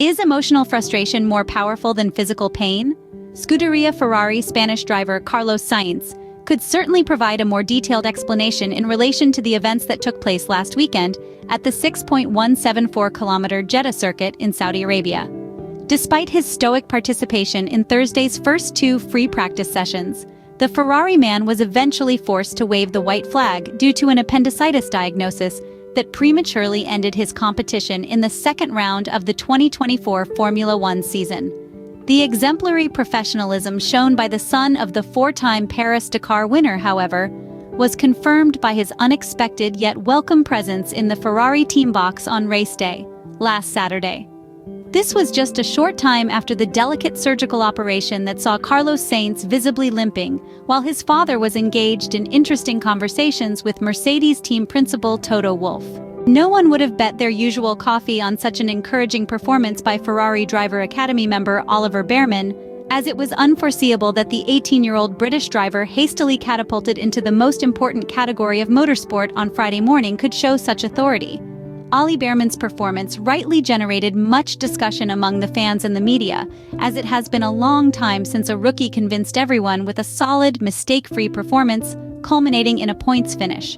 Is emotional frustration more powerful than physical pain? Scuderia Ferrari Spanish driver Carlos Sainz could certainly provide a more detailed explanation in relation to the events that took place last weekend at the 6.174-kilometer Jeddah Circuit in Saudi Arabia. Despite his stoic participation in Thursday's first two free practice sessions, the Ferrari man was eventually forced to wave the white flag due to an appendicitis diagnosis that prematurely ended his competition in the second round of the 2024 Formula One season. The exemplary professionalism shown by the son of the four-time Paris-Dakar winner, however, was confirmed by his unexpected yet welcome presence in the Ferrari team box on race day, last Saturday. This was just a short time after the delicate surgical operation that saw Carlos Sainz visibly limping, while his father was engaged in interesting conversations with Mercedes team principal Toto Wolff. No one would have bet their usual coffee on such an encouraging performance by Ferrari Driver Academy member Oliver Bearman, as it was unforeseeable that the 18-year-old British driver hastily catapulted into the most important category of motorsport on Friday morning could show such authority. Ollie Bearman's performance rightly generated much discussion among the fans and the media, as it has been a long time since a rookie convinced everyone with a solid, mistake-free performance, culminating in a points finish.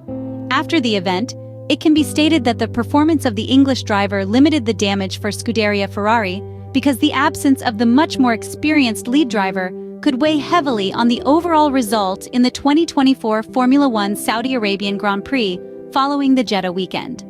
After the event, it can be stated that the performance of the English driver limited the damage for Scuderia Ferrari because the absence of the much more experienced lead driver could weigh heavily on the overall result in the 2024 Formula One Saudi Arabian Grand Prix following the Jeddah weekend.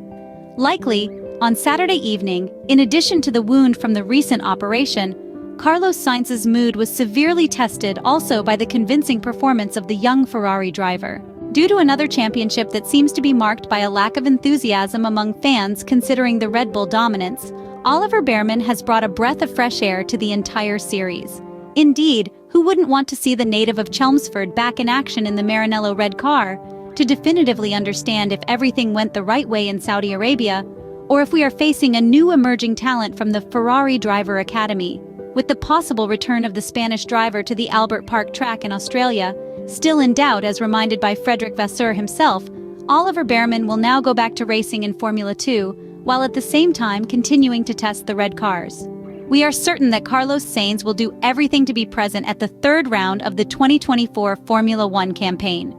Likely, on Saturday evening, in addition to the wound from the recent operation, Carlos Sainz's mood was severely tested also by the convincing performance of the young Ferrari driver. Due to another championship that seems to be marked by a lack of enthusiasm among fans considering the Red Bull dominance, Oliver Bearman has brought a breath of fresh air to the entire series. Indeed, who wouldn't want to see the native of Chelmsford back in action in the Maranello red car, to definitively understand if everything went the right way in Saudi Arabia, or if we are facing a new emerging talent from the Ferrari Driver Academy, with the possible return of the Spanish driver to the Albert Park track in Australia, still in doubt as reminded by Vasseur himself. Oliver Bearman will now go back to racing in Formula 2, while at the same time continuing to test the red cars. We are certain that Carlos Sainz will do everything to be present at the third round of the 2024 Formula One campaign.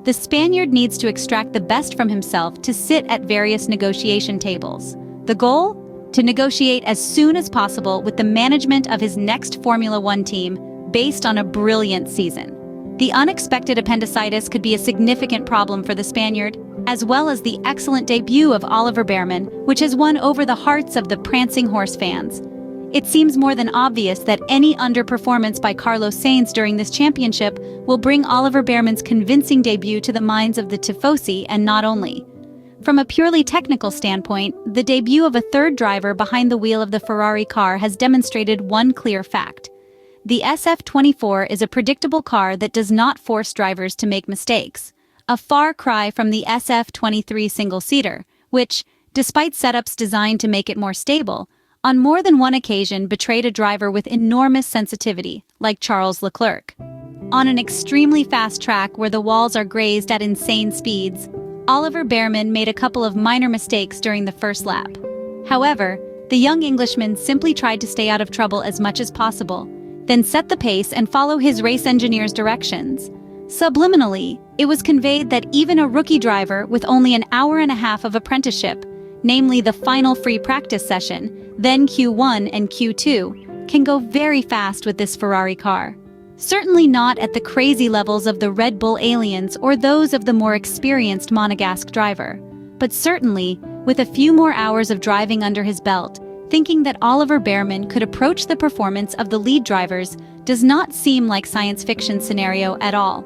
The Spaniard needs to extract the best from himself to sit at various negotiation tables. The goal? To negotiate as soon as possible with the management of his next Formula One team based on a brilliant season. The unexpected appendicitis could be a significant problem for the Spaniard, as well as the excellent debut of Oliver Bearman, which has won over the hearts of the prancing horse fans. It seems more than obvious that any underperformance by Carlos Sainz during this championship will bring Oliver Bearman's convincing debut to the minds of the tifosi, and not only. From a purely technical standpoint, the debut of a third driver behind the wheel of the Ferrari car has demonstrated one clear fact. The SF24 is a predictable car that does not force drivers to make mistakes, a far cry from the SF23 single-seater, which, despite setups designed to make it more stable, on more than one occasion betrayed a driver with enormous sensitivity, like Charles Leclerc. On an extremely fast track where the walls are grazed at insane speeds, Oliver Bearman made a couple of minor mistakes during the first lap. However, the young Englishman simply tried to stay out of trouble as much as possible, then set the pace and follow his race engineer's directions. Subliminally, it was conveyed that even a rookie driver with only an hour and a half of apprenticeship, namely the final free practice session, then Q1 and Q2, can go very fast with this Ferrari car. Certainly not at the crazy levels of the Red Bull aliens or those of the more experienced Monegasque driver, but certainly, with a few more hours of driving under his belt, thinking that Oliver Bearman could approach the performance of the lead drivers does not seem like science fiction scenario at all.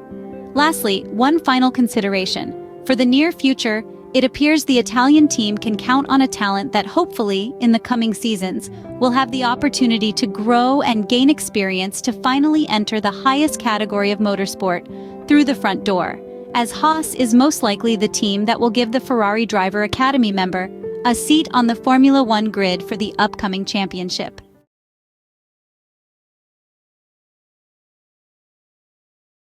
Lastly, one final consideration. For the near future, it appears the Italian team can count on a talent that hopefully, in the coming seasons, will have the opportunity to grow and gain experience to finally enter the highest category of motorsport through the front door, as Haas is most likely the team that will give the Ferrari Driver Academy member a seat on the Formula One grid for the upcoming championship.